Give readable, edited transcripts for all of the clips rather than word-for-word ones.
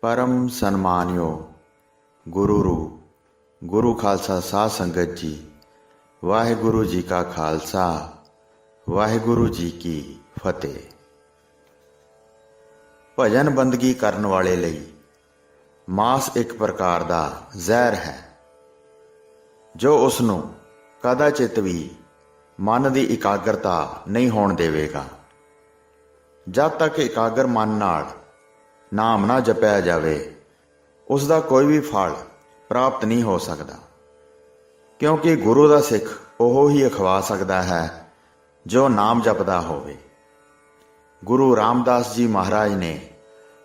परम सन्मानियो गुरु रूप गुरु खालसा साध संगत जी, वाहिगुरु जी का खालसा वाहिगुरु जी की फतेह। भजन बंदगी करन वाले लई मांस एक प्रकार दा ਜ਼ਹਿਰ है, जो उसनूं कदाचित भी मन की इकाग्रता नहीं होण देवेगा। जब तक इकागर मन नाल नाम ना जपया जावे, उसका कोई भी फल प्राप्त नहीं हो सकता, क्योंकि गुरु का सिख ओहो ही अखवा सकता है जो नाम जपदा होवे। गुरु रामदास जी महाराज ने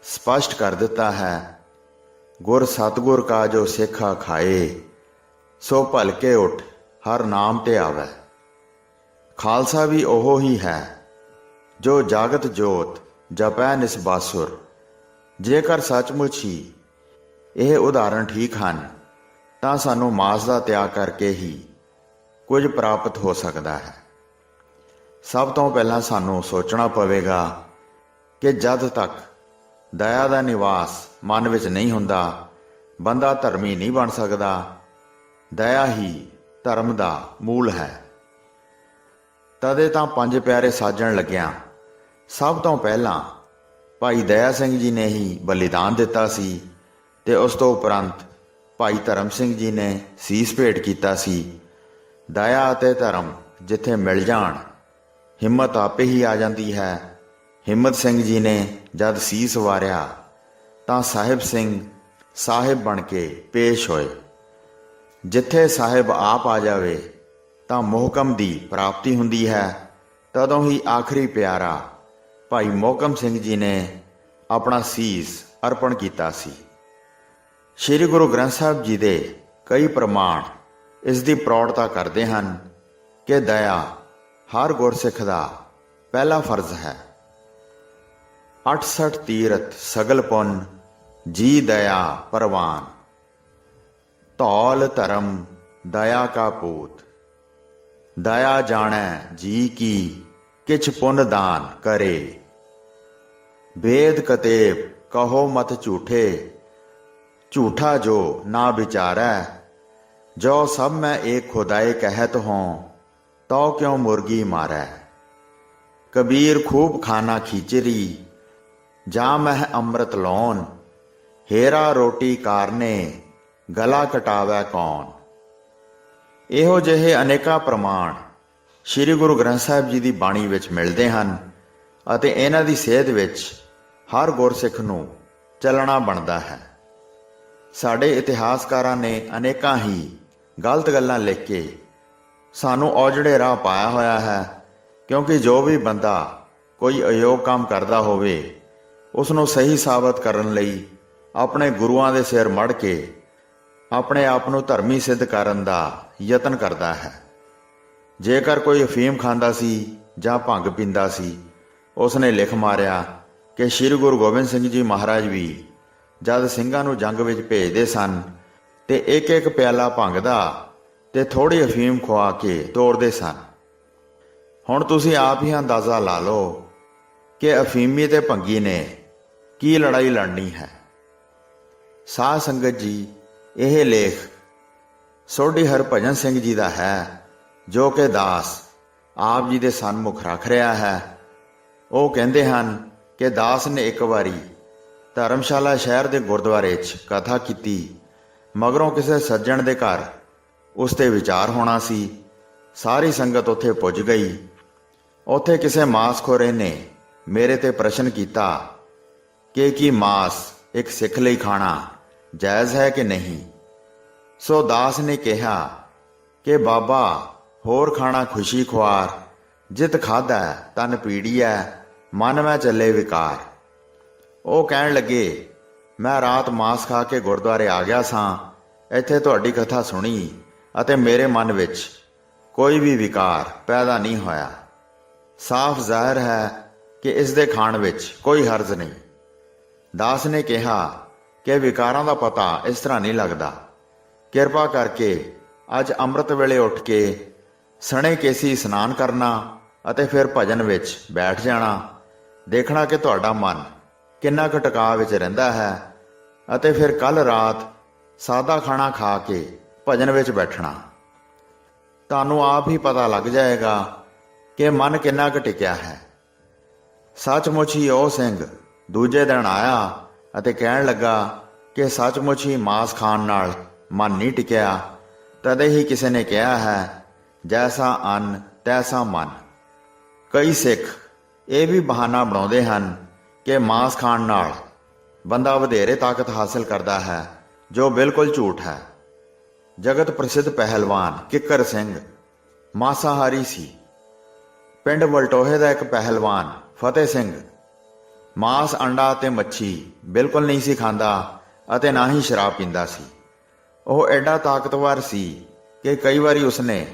स्पष्ट कर दिता है, गुर सतगुर का जो सिख खाए, सो भलके उठ हर नाम ते आवे। खालसा भी ओहो ही है जो जागत जोत जपै निसबासुर। जेकर सचमुच ही यह उदाहरण ठीक हैं तो सानू मास का त्याग करके ही कुछ प्राप्त हो सकता है। सब तो पहला सानू सोचना पवेगा कि जद तक दया का निवास मन विच नहीं हुंदा, बंदा धर्मी नहीं बन सकता। दया ही धर्म का मूल है। तदे तां पंज प्यारे साजण लग्या सब तो पहला भाई दया सिंह जी ने ही बलिदान दिता सी, ते उस तो उपरंत भाई धर्म सिंह जी ने सीस भेंट कीता सी। दया अते धर्म जिथे मिल जाण, हिम्मत आपे ही आ जाती है। हिम्मत सिंह जी ने जद सीस वारिया तां साहिब सिंह साहिब बन के पेश होए। जिथे साहिब आप आ जावे तां मोहकम दी प्राप्ति हुंदी है। तदों ही आखिरी प्यारा भाई मोहकम सिंह जी ने अपना सीस अर्पण किया सी। श्री गुरु ग्रंथ साहिब जी दे कई प्रमाण इस दी प्रौढ़ता करते हैं कि दया हर गुरसिख दा पहला फर्ज है। 68 तीरथ सगल पुन जी दया परवान, धौल धर्म दया का पूत। दया जाने जी की किछ पुन दान करे, वेद कतेब कहो मत झूठे। झूठा जो ना विचारै, जो सब मैं एक खुदाए कहत हों, तो क्यों मुर्गी मारै। कबीर खूब खाना खीचरी, जा मह अमृत लौन। हेरा रोटी कारने, गला कटावै कौन। ਇਹੋ ਜਿਹੇ ਅਨੇਕਾਂ ਪ੍ਰਮਾਣ श्री गुरु ग्रंथ साहिब जी की बाणी विच मिलते हैं ਅਤੇ ਇਹਨਾਂ ਦੀ ਸੇਧ ਵਿੱਚ हर गुरसिख ਨੂੰ ਚੱਲਣਾ ਬਣਦਾ है। ਸਾਡੇ ਇਤਿਹਾਸਕਾਰਾਂ ਨੇ ਅਨੇਕਾਂ ਹੀ ਗਲਤ ਗੱਲਾਂ ਲਿਖ ਕੇ ਸਾਨੂੰ ਔਜੜੇ ਰਾਹ ਪਾਇਆ ਹੋਇਆ ਹੈ, ਕਿਉਂਕਿ ਜੋ ਵੀ ਬੰਦਾ ਕੋਈ ਅਯੋਗ ਕੰਮ ਕਰਦਾ ਹੋਵੇ, ਉਸ ਨੂੰ ਸਹੀ ਸਾਬਤ ਕਰਨ ਲਈ ਆਪਣੇ ਗੁਰੂਆਂ ਦੇ ਸਿਰ ਮੜ ਕੇ ਆਪਣੇ ਆਪ ਨੂੰ ਧਰਮੀ ਸਿੱਧ ਕਰਨ ਦਾ ਯਤਨ ਕਰਦਾ ਹੈ। ਜੇਕਰ ਕੋਈ ਅਫੀਮ ਖਾਂਦਾ ਸੀ ਜਾਂ ਭੰਗ ਪੀਂਦਾ ਸੀ, ਉਸ ਨੇ ਲਿਖ ਮਾਰਿਆ ਕਿ ਸ਼੍ਰੀ ਗੁਰੂ ਗੋਬਿੰਦ ਸਿੰਘ ਜੀ ਮਹਾਰਾਜ ਵੀ ਜਦ ਸਿੰਘਾਂ ਨੂੰ ਜੰਗ ਵਿੱਚ ਭੇਜਦੇ ਸਨ ਤੇ ਇੱਕ ਇੱਕ ਪਿਆਲਾ ਭੰਗ ਦਾ ਤੇ ਥੋੜੀ ਅਫੀਮ ਖਵਾ ਕੇ ਤੋਰਦੇ ਸਨ। ਹੁਣ ਤੁਸੀਂ ਆਪ ਹੀ ਅੰਦਾਜ਼ਾ ਲਾ ਲਓ ਕਿ ਅਫੀਮੀ ਤੇ ਭੰਗੀ ਨੇ ਕੀ ਲੜਾਈ ਲੜਨੀ ਹੈ। ਸਾਧ ਸੰਗਤ ਜੀ, ਇਹ ਲੇਖ ਸੋਢੀ ਹਰਭਜਨ ਸਿੰਘ ਜੀ ਦਾ ਹੈ, ਜੋ ਕਿ ਦਾਸ ਆਪ ਜੀ ਦੇ ਸਨਮੁਖ ਰੱਖ ਰਿਹਾ ਹੈ। ਉਹ ਕਹਿੰਦੇ ਹਨ ਕਿ ਦਾਸ ਨੇ ਇੱਕ ਵਾਰੀ ਧਰਮਸ਼ਾਲਾ ਸ਼ਹਿਰ ਦੇ ਗੁਰਦੁਆਰੇ 'ਚ ਕਥਾ ਕੀਤੀ। ਮਗਰੋਂ ਕਿਸੇ ਸੱਜਣ ਦੇ ਘਰ ਉਸ 'ਤੇ ਵਿਚਾਰ ਹੋਣਾ ਸੀ। ਸਾਰੀ ਸੰਗਤ ਉੱਥੇ ਪੁੱਜ ਗਈ। ਉੱਥੇ ਕਿਸੇ ਮਾਸਖੋਰੇ ਨੇ ਮੇਰੇ 'ਤੇ ਪ੍ਰਸ਼ਨ ਕੀਤਾ ਕਿ ਕੀ ਮਾਸ ਇੱਕ ਸਿੱਖ ਲਈ ਖਾਣਾ ਜਾਇਜ਼ ਹੈ ਕਿ ਨਹੀਂ। ਸੋ ਦਾਸ ਨੇ ਕਿਹਾ ਕਿ ਬਾਬਾ, ਹੋਰ ਖਾਣਾ ਖੁਸ਼ੀ ਖੁਆਰ, ਜਿਤ ਖਾਧਾ ਤਨ ਪੀੜੀਐ, ਮਨ ਮੈਂ ਚੱਲੇ ਵਿਕਾਰ। ਉਹ ਕਹਿਣ ਲੱਗੇ, ਮੈਂ ਰਾਤ ਮਾਸ ਖਾ ਕੇ ਗੁਰਦੁਆਰੇ ਆ ਗਿਆ ਸਾਂ। ਇੱਥੇ ਤੁਹਾਡੀ ਕਥਾ ਸੁਣੀ ਅਤੇ ਮੇਰੇ ਮਨ ਵਿੱਚ ਕੋਈ ਵੀ ਵਿਕਾਰ ਪੈਦਾ ਨਹੀਂ ਹੋਇਆ। ਸਾਫ਼ ਜ਼ਾਹਿਰ ਹੈ ਕਿ ਇਸ ਦੇ ਖਾਣ ਵਿੱਚ ਕੋਈ ਹਰਜ਼ ਨਹੀਂ। ਦਾਸ ਨੇ ਕਿਹਾ ਕਿ ਵਿਕਾਰਾਂ ਦਾ ਪਤਾ ਇਸ ਤਰ੍ਹਾਂ ਨਹੀਂ ਲੱਗਦਾ। ਕਿਰਪਾ ਕਰਕੇ ਅੱਜ ਅੰਮ੍ਰਿਤ ਵੇਲੇ ਉੱਠ ਕੇ ਸਣੇ ਕੇਸੀ ਇਸ਼ਨਾਨ ਕਰਨਾ ਅਤੇ ਫਿਰ ਭਜਨ ਵਿੱਚ ਬੈਠ ਜਾਣਾ। ਦੇਖਣਾ ਕਿ ਤੁਹਾਡਾ ਮਨ ਕਿੰਨਾ ਕੁ ਟਿਕਾਅ ਵਿੱਚ ਰਹਿੰਦਾ ਹੈ ਅਤੇ ਫਿਰ ਕੱਲ ਰਾਤ ਸਾਦਾ ਖਾਣਾ ਖਾ ਕੇ ਭਜਨ ਵਿੱਚ ਬੈਠਣਾ। ਤੁਹਾਨੂੰ ਆਪ ਹੀ ਪਤਾ ਲੱਗ ਜਾਏਗਾ ਕਿ ਮਨ ਕਿੰਨਾ ਕੁ ਟਿਕਿਆ ਹੈ। ਸੱਚਮੁੱਚ ਹੀ ਉਹ ਸਿੰਘ ਦੂਜੇ ਦਿਨ ਆਇਆ ਅਤੇ ਕਹਿਣ ਲੱਗਾ ਕਿ ਸੱਚਮੁੱਚ ਹੀ ਮਾਸ ਖਾਣ ਨਾਲ ਮਨ ਨਹੀਂ ਟਿਕਿਆ। ਤਦੇ ਹੀ ਕਿਸੇ ਨੇ ਕਿਹਾ ਹੈ, ਜੈਸਾ ਅੰਨ ਤੈਸਾ ਮਨ। ਕਈ ਸਿੱਖ ਇਹ ਵੀ ਬਹਾਨਾ ਬਣਾਉਂਦੇ ਹਨ ਕਿ ਮਾਸ ਖਾਣ ਨਾਲ ਬੰਦਾ ਵਧੇਰੇ ਤਾਕਤ ਹਾਸਲ ਕਰਦਾ ਹੈ, ਜੋ ਬਿਲਕੁਲ ਝੂਠ ਹੈ। ਜਗਤ ਪ੍ਰਸਿੱਧ ਪਹਿਲਵਾਨ ਕਿੱਕਰ ਸਿੰਘ ਮਾਸਾਹਾਰੀ ਸੀ। ਪਿੰਡ ਵਲਟੋਹੇ ਦਾ ਇੱਕ ਪਹਿਲਵਾਨ ਫਤਿਹ ਸਿੰਘ ਮਾਸ, ਅੰਡਾ ਅਤੇ ਮੱਛੀ ਬਿਲਕੁਲ ਨਹੀਂ ਸੀ ਖਾਂਦਾ ਅਤੇ ਨਾ ਹੀ ਸ਼ਰਾਬ ਪੀਂਦਾ ਸੀ। ਉਹ ਐਡਾ ਤਾਕਤਵਰ ਸੀ ਕਿ ਕਈ ਵਾਰੀ ਉਸਨੇ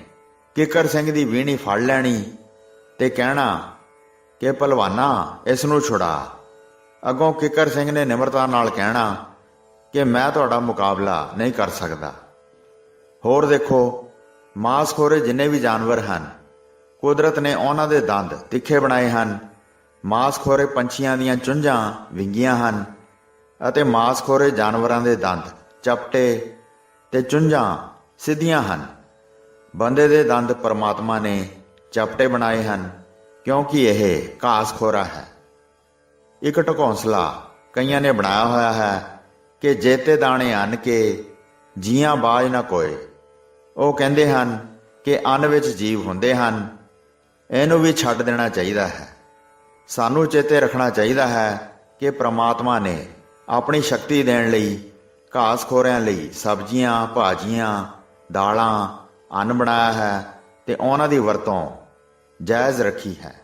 ਕਿੱਕਰ ਸਿੰਘ ਦੀ ਵੀਣੀ ਫੜ ਲੈਣੀ ਤੇ ਕਹਿਣਾ ਕਿ ਭਲਵਾਨਾ ਇਸ ਨੂੰ ਛੁਡਾ। ਅੱਗੋਂ ਕਿੱਕਰ ਸਿੰਘ ਨੇ ਨਿਮਰਤਾ ਨਾਲ ਕਹਿਣਾ ਕਿ ਮੈਂ ਤੁਹਾਡਾ ਮੁਕਾਬਲਾ ਨਹੀਂ ਕਰ ਸਕਦਾ। ਹੋਰ ਦੇਖੋ, ਮਾਸਖੋਰੇ ਜਿੰਨੇ ਵੀ ਜਾਨਵਰ ਹਨ, ਕੁਦਰਤ ਨੇ ਉਹਨਾਂ ਦੇ ਦੰਦ ਤਿੱਖੇ ਬਣਾਏ ਹਨ। ਮਾਸਖੋਰੇ ਪੰਛੀਆਂ ਦੀਆਂ ਚੁੰਝਾਂ ਵਿੰਗੀਆਂ ਹਨ ਅਤੇ ਮਾਸਖੋਰੇ ਜਾਨਵਰਾਂ ਦੇ ਦੰਦ ਚਪਟੇ ਤੇ ਚੁੰਝਾਂ ਸਿੱਧੀਆਂ ਹਨ। ਬੰਦੇ ਦੇ ਦੰਦ ਪਰਮਾਤਮਾ ਨੇ ਚਪਟੇ ਬਣਾਏ ਹਨ ਕਿਉਂਕਿ ਇਹ ਘਾਸਖੋਰਾ ਹੈ। ਇੱਕ ਢਕੌਂਸਲਾ ਕਈਆਂ ਨੇ ਬਣਾਇਆ ਹੋਇਆ ਹੈ ਕਿ ਜੇਤੇ ਦਾਣੇ ਅੰਨ ਕੇ ਜੀਆਂ ਬਾਝ ਨਾ ਕੋਏ। ਉਹ ਕਹਿੰਦੇ ਹਨ ਕਿ ਅੰਨ ਵਿੱਚ ਜੀਵ ਹੁੰਦੇ ਹਨ। ਇਹਨੂੰ ਵੀ ਛੱਡ ਦੇਣਾ ਚਾਹੀਦਾ ਹੈ। ਸਾਨੂੰ ਚੇਤੇ ਰੱਖਣਾ ਚਾਹੀਦਾ ਹੈ ਕਿ ਪ੍ਰਮਾਤਮਾ ਨੇ ਆਪਣੀ ਸ਼ਕਤੀ ਦੇਣ ਲਈ ਘਾਸਖੋਰਿਆਂ ਲਈ ਸਬਜ਼ੀਆਂ, ਭਾਜੀਆਂ, ਦਾਲਾਂ, ਅੰਨ ਬਣਾਇਆ ਹੈ ਤੇ ਉਹਨਾਂ ਦੀ ਵਰਤੋਂ ਜਾਇਜ਼ ਰੱਖੀ ਹੈ।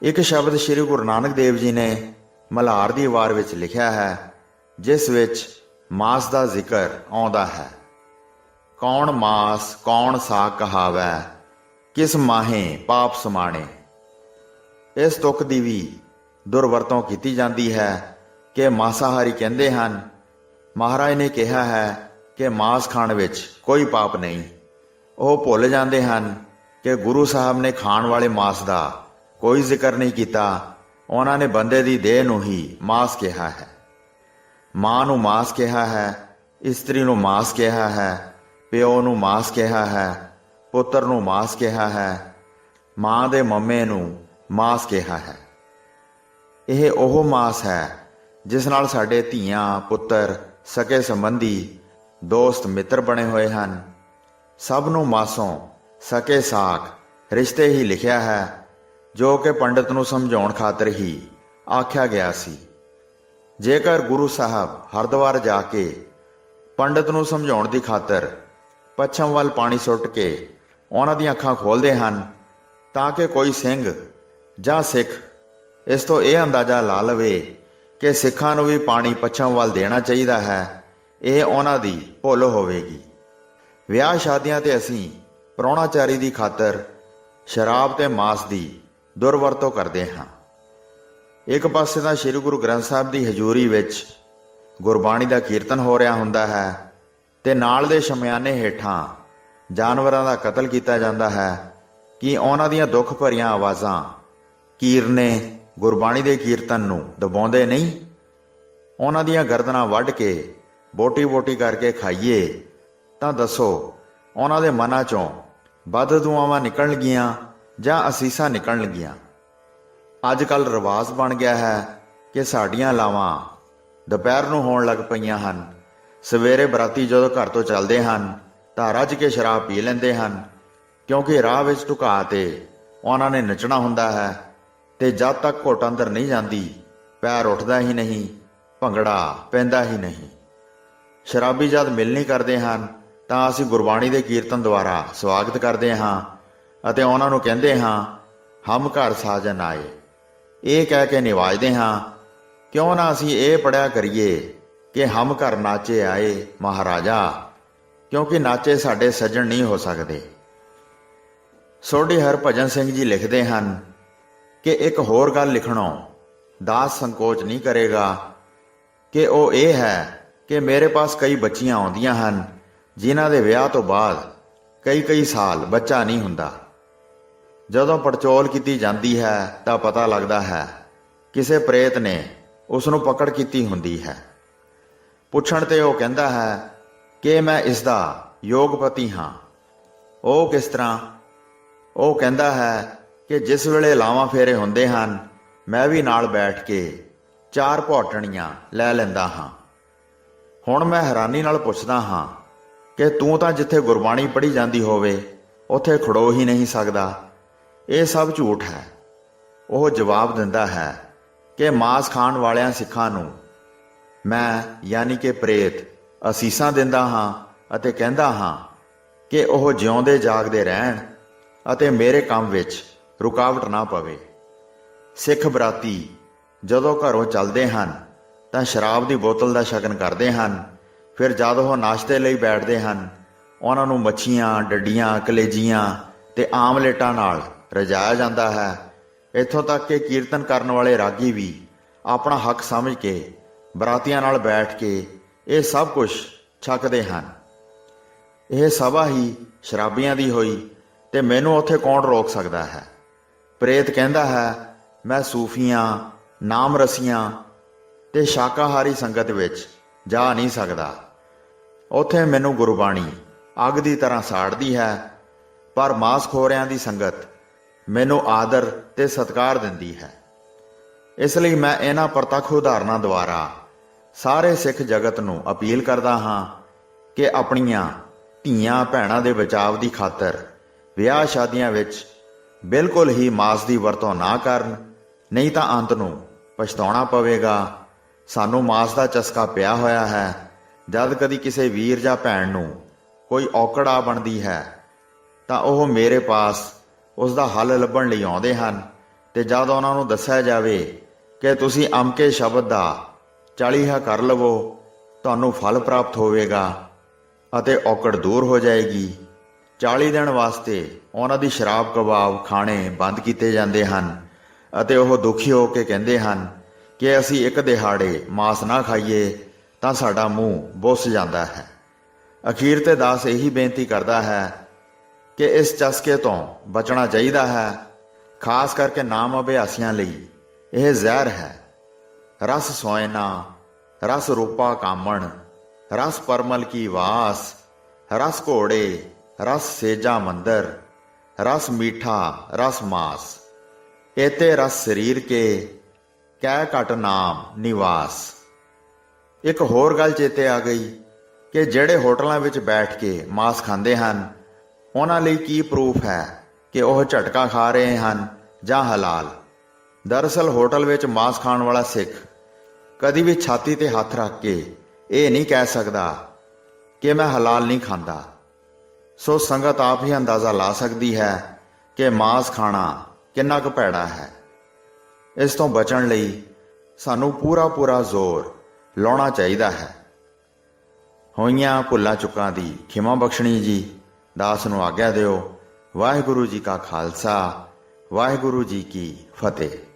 ਇੱਕ ਸ਼ਬਦ ਸ੍ਰੀ ਗੁਰੂ ਨਾਨਕ ਦੇਵ ਜੀ ਨੇ ਮਲਹਾਰ ਦੀ ਵਾਰ ਵਿੱਚ ਲਿਖਿਆ ਹੈ, ਜਿਸ ਵਿੱਚ ਮਾਸ ਦਾ ਜ਼ਿਕਰ ਆਉਂਦਾ ਹੈ। ਕੌਣ ਮਾਸ ਕੌਣ ਸਾਗ ਕਹਾਵੈ, ਕਿਸ ਮਾਹੇ ਪਾਪ ਸਮਾਣੇ। ਇਸ ਤੁਕ ਦੀ ਵੀ ਦੁਰਵਰਤੋਂ ਕੀਤੀ ਜਾਂਦੀ ਹੈ ਕਿ ਮਾਸਾਹਾਰੀ ਕਹਿੰਦੇ ਹਨ, ਮਹਾਰਾਜ ਨੇ ਕਿਹਾ ਹੈ ਕਿ ਮਾਸ ਖਾਣ ਵਿੱਚ ਕੋਈ ਪਾਪ ਨਹੀਂ। ਉਹ ਭੁੱਲ ਜਾਂਦੇ ਹਨ ਕਿ ਗੁਰੂ ਸਾਹਿਬ ਨੇ ਖਾਣ ਵਾਲੇ ਮਾਸ ਦਾ ਕੋਈ ਜ਼ਿਕਰ ਨਹੀਂ ਕੀਤਾ। ਉਹਨਾਂ ਨੇ ਬੰਦੇ ਦੀ ਦੇਹ ਨੂੰ ਹੀ ਮਾਸ ਕਿਹਾ ਹੈ। ਮਾਂ ਨੂੰ ਮਾਸ ਕਿਹਾ ਹੈ, ਇਸਤਰੀ ਨੂੰ ਮਾਸ ਕਿਹਾ ਹੈ, ਪਿਓ ਨੂੰ ਮਾਸ ਕਿਹਾ ਹੈ, ਪੁੱਤਰ ਨੂੰ ਮਾਸ ਕਿਹਾ ਹੈ, ਮਾਂ ਦੇ ਮੰਮੇ ਨੂੰ ਮਾਸ ਕਿਹਾ ਹੈ। ਇਹ ਉਹ ਮਾਸ ਹੈ ਜਿਸ ਨਾਲ ਸਾਡੇ ਧੀਆਂ, ਪੁੱਤਰ, ਸਕੇ ਸੰਬੰਧੀ, ਦੋਸਤ, ਮਿੱਤਰ ਬਣੇ ਹੋਏ ਹਨ। ਸਭ ਨੂੰ ਮਾਸੋਂ ਸਕੇ ਸਾਕ ਰਿਸ਼ਤੇ ਹੀ ਲਿਖਿਆ ਹੈ, ਜੋ ਕਿ ਪੰਡਤ ਨੂੰ ਸਮਝਾਉਣ ਖਾਤਰ ਹੀ ਆਖਿਆ ਗਿਆ ਸੀ। ਜੇਕਰ ਗੁਰੂ ਸਾਹਿਬ ਹਰਿਦੁਆਰ ਜਾ ਕੇ ਪੰਡਤ ਨੂੰ ਸਮਝਾਉਣ ਦੀ ਖਾਤਰ ਪੱਛਮ ਵੱਲ ਪਾਣੀ ਸੁੱਟ ਕੇ ਉਹਨਾਂ ਦੀਆਂ ਅੱਖਾਂ ਖੋਲ੍ਹਦੇ ਹਨ, ਤਾਂ ਕਿ ਕੋਈ ਸਿੰਘ ਜਾਂ ਸਿੱਖ ਇਸ ਤੋਂ ਇਹ ਅੰਦਾਜ਼ਾ ਲਾ ਲਵੇ ਕਿ ਸਿੱਖਾਂ ਨੂੰ ਵੀ ਪਾਣੀ ਪੱਛਮ ਵੱਲ ਦੇਣਾ ਚਾਹੀਦਾ ਹੈ, ਇਹ ਉਹਨਾਂ ਦੀ ਭੁੱਲ ਹੋਵੇਗੀ। ਵਿਆਹ ਸ਼ਾਦੀਆਂ ਤੇ ਅਸੀਂ ਪ੍ਰਾਹੁਣਾਚਾਰੀ ਦੀ ਖਾਤਰ ਸ਼ਰਾਬ ਤੇ ਮਾਸ ਦੀ ਦੁਰਵਰਤੋਂ ਕਰਦੇ ਹਾਂ। ਇੱਕ ਪਾਸੇ ਤਾਂ ਸ੍ਰੀ ਗੁਰੂ ਗ੍ਰੰਥ ਸਾਹਿਬ ਦੀ ਹਜ਼ੂਰੀ ਵਿੱਚ ਗੁਰਬਾਣੀ ਦਾ ਕੀਰਤਨ ਹੋ ਰਿਹਾ ਹੁੰਦਾ ਹੈ ਤੇ ਨਾਲ ਦੇ ਸ਼ਮਿਆਨੇ ਹੇਠਾਂ ਜਾਨਵਰਾਂ ਦਾ ਕਤਲ ਕੀਤਾ ਜਾਂਦਾ ਹੈ ਕਿ ਉਹਨਾਂ ਦੀਆਂ ਦੁੱਖ ਭਰੀਆਂ ਆਵਾਜ਼ਾਂ ਕੀਰਨੇ ਗੁਰਬਾਣੀ ਦੇ ਕੀਰਤਨ ਨੂੰ ਦਬਾਉਂਦੇ ਨਹੀਂ। ਉਹਨਾਂ ਦੀਆਂ ਗਰਦਨਾਂ ਵੱਢ ਕੇ ਬੋਟੀ ਕਰਕੇ ਖਾਈਏ ਤਾਂ ਦੱਸੋ ਉਹਨਾਂ ਦੇ ਮਨਾਂ ਚੋਂ ਵੱਧ ਦੁਆਵਾਂ ਨਿਕਲਣਗੀਆਂ ਜਾਂ ਅਸੀਸਾਂ ਨਿਕਲਣਗੀਆਂ। ਅੱਜ ਕੱਲ੍ਹ ਰਿਵਾਜ਼ ਬਣ ਗਿਆ ਹੈ ਕਿ ਸਾਡੀਆਂ ਲਾਵਾਂ ਦੁਪਹਿਰ ਨੂੰ ਹੋਣ ਲੱਗ ਪਈਆਂ ਹਨ। ਸਵੇਰੇ ਬਰਾਤੀ ਜਦੋਂ ਘਰ ਤੋਂ ਚੱਲਦੇ ਹਨ ਤਾਂ ਰੱਜ ਕੇ ਸ਼ਰਾਬ ਪੀ ਲੈਂਦੇ ਹਨ, ਕਿਉਂਕਿ ਰਾਹ ਵਿੱਚ ਢੁਕਾ ਤੇ ਉਹਨਾਂ ਨੇ ਨੱਚਣਾ ਹੁੰਦਾ ਹੈ ਤੇ ਜਦ ਤੱਕ ਘੁੱਟ ਅੰਦਰ ਨਹੀਂ ਜਾਂਦੀ ਪੈਰ ਉੱਠਦਾ ਹੀ ਨਹੀਂ, ਭੰਗੜਾ ਪੈਂਦਾ ਹੀ ਨਹੀਂ। ਸ਼ਰਾਬੀ ਜਦ ਮਿਲਣੀ ਕਰਦੇ ਹਨ ਤਾਂ ਅਸੀਂ ਗੁਰਬਾਣੀ ਦੇ ਕੀਰਤਨ ਦੁਆਰਾ ਸਵਾਗਤ ਕਰਦੇ ਹਾਂ ਅਤੇ ਉਹਨਾਂ ਨੂੰ ਕਹਿੰਦੇ ਹਾਂ, ਹਮ ਘਰ ਸਾਜਨ ਆਏ। ਇਹ ਕਹਿ ਕੇ ਨਿਵਾਜਦੇ ਹਾਂ, ਕਿਉਂ ਨਾ ਅਸੀਂ ਇਹ ਪੜ੍ਹਿਆ ਕਰੀਏ ਕਿ ਹਮ ਘਰ ਨਾਚੇ ਆਏ ਮਹਾਰਾਜਾ, ਕਿਉਂਕਿ ਨਾਚੇ ਸਾਡੇ ਸੱਜਣ ਨਹੀਂ ਹੋ ਸਕਦੇ। ਸੋਢੀ ਹਰਭਜਨ ਸਿੰਘ ਜੀ ਲਿਖਦੇ ਹਨ ਕਿ ਇੱਕ ਹੋਰ ਗੱਲ ਲਿਖਣੋਂ ਦਾਸ ਸੰਕੋਚ ਨਹੀਂ ਕਰੇਗਾ ਕਿ ਉਹ ਇਹ ਹੈ ਕਿ ਮੇਰੇ ਪਾਸ ਕਈ ਬੱਚੀਆਂ ਆਉਂਦੀਆਂ ਹਨ ਜਿਨ੍ਹਾਂ ਦੇ ਵਿਆਹ ਤੋਂ ਬਾਅਦ ਕਈ ਸਾਲ ਬੱਚਾ ਨਹੀਂ ਹੁੰਦਾ। ਜਦੋਂ ਪੜਚੋਲ ਕੀਤੀ ਜਾਂਦੀ ਹੈ ਤਾਂ ਪਤਾ ਲੱਗਦਾ ਹੈ ਕਿਸੇ ਪ੍ਰੇਤ ਨੇ ਉਸ ਨੂੰ ਪਕੜ ਕੀਤੀ ਹੁੰਦੀ ਹੈ। ਪੁੱਛਣ ਤੇ ਉਹ ਕਹਿੰਦਾ ਹੈ ਕਿ ਮੈਂ ਇਸ ਦਾ ਯੋਗਪਤੀ ਹਾਂ। ਉਹ ਕਿਸ ਤਰ੍ਹਾਂ? ਉਹ ਕਹਿੰਦਾ ਹੈ ਕਿ ਜਿਸ ਵੇਲੇ ਲਾਵਾਂ ਫੇਰੇ ਹੁੰਦੇ ਹਨ, ਮੈਂ ਵੀ ਨਾਲ ਬੈਠ ਕੇ 4 ਭੌਟਣੀਆਂ ਲੈ ਲੈਂਦਾ ਹਾਂ। ਹੁਣ ਮੈਂ ਹੈਰਾਨੀ ਨਾਲ ਪੁੱਛਦਾ ਹਾਂ ਕਿ ਤੂੰ ਤਾਂ ਜਿੱਥੇ ਗੁਰਬਾਣੀ ਪੜ੍ਹੀ ਜਾਂਦੀ ਹੋਵੇ ਉੱਥੇ ਖੜੋ ਹੀ ਨਹੀਂ ਸਕਦਾ। ਇਹ ਸਭ ਝੂਠ ਹੈ। ਉਹ ਜਵਾਬ ਦਿੰਦਾ ਹੈ ਕਿ ਮਾਸ ਖਾਣ ਵਾਲਿਆਂ ਸਿੱਖਾਂ ਨੂੰ ਮੈਂ ਯਾਨੀ ਕਿ ਪ੍ਰੇਤ ਅਸੀਸਾਂ ਦਿੰਦਾ ਹਾਂ ਅਤੇ ਕਹਿੰਦਾ ਹਾਂ ਕਿ ਉਹ ਜਿਉਂਦੇ ਜਾਗਦੇ ਰਹਿਣ ਅਤੇ ਮੇਰੇ ਕੰਮ ਵਿੱਚ ਰੁਕਾਵਟ ਨਾ ਪਵੇ। ਸਿੱਖ ਬਰਾਤੀ ਜਦੋਂ ਘਰੋਂ ਚੱਲਦੇ ਹਨ ਤਾਂ ਸ਼ਰਾਬ ਦੀ ਬੋਤਲ ਦਾ ਸ਼ਗਨ ਕਰਦੇ ਹਨ। ਫਿਰ ਜਦ ਉਹ ਨਾਸ਼ਤੇ ਲਈ ਬੈਠਦੇ ਹਨ, ਉਹਨਾਂ ਨੂੰ ਮੱਛੀਆਂ, ਡੱਡੀਆਂ, ਕਲੇਜੀਆਂ ਤੇ ਆਮਲੇਟਾਂ ਨਾਲ ਰਜਾਇਆ ਜਾਂਦਾ ਹੈ। ਇੱਥੋਂ ਤੱਕ ਕਿ ਕੀਰਤਨ ਕਰਨ ਵਾਲੇ ਰਾਗੀ ਵੀ ਆਪਣਾ ਹੱਕ ਸਮਝ ਕੇ ਬਰਾਤੀਆਂ ਨਾਲ ਬੈਠ ਕੇ ਇਹ ਸਭ ਕੁਝ ਛਕਦੇ ਹਨ। ਇਹ ਸਭਾ ਹੀ ਸ਼ਰਾਬੀਆਂ ਦੀ ਹੋਈ ਤੇ ਮੈਨੂੰ ਉੱਥੇ ਕੌਣ ਰੋਕ ਸਕਦਾ ਹੈ? ਪ੍ਰੇਤ ਕਹਿੰਦਾ ਹੈ ਮੈਂ ਸੂਫੀਆਂ, ਨਾਮ ਰਸੀਆਂ ਤੇ ਸ਼ਾਕਾਹਾਰੀ ਸੰਗਤ ਵਿੱਚ ਜਾ ਨਹੀਂ ਸਕਦਾ। ਉੱਥੇ ਮੈਨੂੰ ਗੁਰਬਾਣੀ ਅੱਗ ਦੀ ਤਰ੍ਹਾਂ ਸਾੜਦੀ ਹੈ, ਪਰ ਮਾਸਖੋਰਿਆਂ ਦੀ ਸੰਗਤ ਮੈਨੂੰ ਆਦਰ ਤੇ ਸਤਿਕਾਰ ਦਿੰਦੀ ਹੈ। ਇਸ ਲਈ ਮੈਂ ਇਹਨਾਂ ਪ੍ਰਤੱਖ ਉਦਾਹਰਨਾਂ ਦੁਆਰਾ ਸਾਰੇ ਸਿੱਖ ਜਗਤ ਨੂੰ ਅਪੀਲ ਕਰਦਾ ਹਾਂ ਕਿ ਆਪਣੀਆਂ ਧੀਆਂ ਭੈਣਾਂ ਦੇ ਬਚਾਵ ਦੀ ਖਾਤਰ ਵਿਆਹ ਸ਼ਾਦੀਆਂ ਵਿੱਚ ਬਿਲਕੁਲ ਹੀ ਮਾਸ ਦੀ ਵਰਤੋਂ ਨਾ ਕਰਨ, ਨਹੀਂ ਤਾਂ ਅੰਤ ਨੂੰ ਪਛਤਾਉਣਾ ਪਵੇਗਾ। ਸਾਨੂੰ ਮਾਸ ਦਾ ਚਸਕਾ ਪਿਆ ਹੋਇਆ ਹੈ। ਜਦ ਕਦੀ ਕਿਸੇ ਵੀਰ ਜਾਂ ਭੈਣ ਨੂੰ ਕੋਈ ਔਕੜ ਆ ਬਣਦੀ ਹੈ ਤਾਂ ਉਹ ਮੇਰੇ ਪਾਸ ਉਸ ਦਾ ਹੱਲ ਲੱਭਣ ਲਈ ਆਉਂਦੇ ਹਨ, ਤੇ ਜਦ ਉਹਨਾਂ ਨੂੰ ਦੱਸਿਆ ਜਾਵੇ ਕਿ ਤੁਸੀਂ ਅਮਕੇ ਸ਼ਬਦ ਦਾ 40 ਕਰ ਲਵੋ, ਤੁਹਾਨੂੰ ਫਲ ਪ੍ਰਾਪਤ ਹੋਵੇਗਾ ਅਤੇ ਔਕੜ ਦੂਰ ਹੋ ਜਾਏਗੀ। 40 ਦਿਨ ਵਾਸਤੇ ਉਹਨਾਂ ਦੀ ਸ਼ਰਾਬ ਕਬਾਬ ਖਾਣੇ ਬੰਦ ਕੀਤੇ ਜਾਂਦੇ ਹਨ ਅਤੇ ਉਹ ਦੁਖੀ ਹੋ ਕੇ ਕਹਿੰਦੇ ਹਨ ਕਿ ਅਸੀਂ ਇੱਕ ਦਿਹਾੜੇ ਮਾਸ ਨਾ ਖਾਈਏ ਤਾਂ ਸਾਡਾ ਮੂੰਹ ਬੁੱਸ ਜਾਂਦਾ ਹੈ। ਅਖੀਰ ਤੇ ਦਾਸ ਇਹੀ ਬੇਨਤੀ ਕਰਦਾ ਹੈ ਕਿ ਇਸ ਚਸਕੇ ਤੋਂ ਬਚਣਾ ਚਾਹੀਦਾ ਹੈ। ਖਾਸ ਕਰਕੇ ਨਾਮ ਅਭਿਆਸੀਆਂ ਲਈ ਇਹ ਜ਼ਹਿਰ ਹੈ। ਰਸ ਸੋਇਨਾ, ਰਸ ਰੂਪਾ ਕਾਮਣ, ਰਸ ਪਰਮਲ ਕੀ ਵਾਸ, ਰਸ ਘੋੜੇ, ਰਸ ਸੇਜਾ ਮੰਦਰ, ਰਸ ਮੀਠਾ, ਰਸ ਮਾਸ, ਏਤੇ ਰਸ ਸਰੀਰ ਕੇ ਕਹਿ ਘਟ ਨਾਮ ਨਿਵਾਸ। ਇੱਕ ਹੋਰ ਗੱਲ ਚੇਤੇ ਆ ਗਈ ਕਿ ਜਿਹੜੇ ਹੋਟਲਾਂ ਵਿੱਚ ਬੈਠ ਕੇ ਮਾਸ ਖਾਂਦੇ ਹਨ, ਉਹਨਾਂ ਲਈ ਕੀ ਪ੍ਰੂਫ ਹੈ ਕਿ ਉਹ ਝਟਕਾ ਖਾ ਰਹੇ ਹਨ ਜਾਂ ਹਲਾਲ? ਦਰਅਸਲ ਹੋਟਲ ਵਿੱਚ ਮਾਸ ਖਾਣ ਵਾਲਾ ਸਿੱਖ ਕਦੀ ਵੀ ਛਾਤੀ ਤੇ ਹੱਥ ਰੱਖ ਕੇ ਇਹ ਨਹੀਂ ਕਹਿ ਸਕਦਾ ਕਿ ਮੈਂ ਹਲਾਲ ਨਹੀਂ ਖਾਂਦਾ। ਸੋ ਸੰਗਤ ਆਪ ਹੀ ਅੰਦਾਜ਼ਾ ਲਾ ਸਕਦੀ ਹੈ ਕਿ ਮਾਸ ਖਾਣਾ ਕਿੰਨਾ ਕੁ ਭੈੜਾ ਹੈ। ਇਸ ਤੋਂ ਬਚਣ ਲਈ ਸਾਨੂੰ ਪੂਰਾ ਜ਼ੋਰ ਲਾਉਣਾ ਚਾਹੀਦਾ ਹੈ। ਹੋਈਆਂ ਭੁੱਲਾਂ ਚੁੱਕਾਂ ਦੀ ਖਿਮਾ ਬਖਸ਼ਣੀ ਜੀ। ਦਾਸ ਨੂੰ ਆਗਿਆ ਦਿਓ। ਵਾਹਿਗੁਰੂ ਜੀ ਕਾ ਖਾਲਸਾ, ਵਾਹਿਗੁਰੂ ਜੀ ਕੀ ਫਤਿਹ।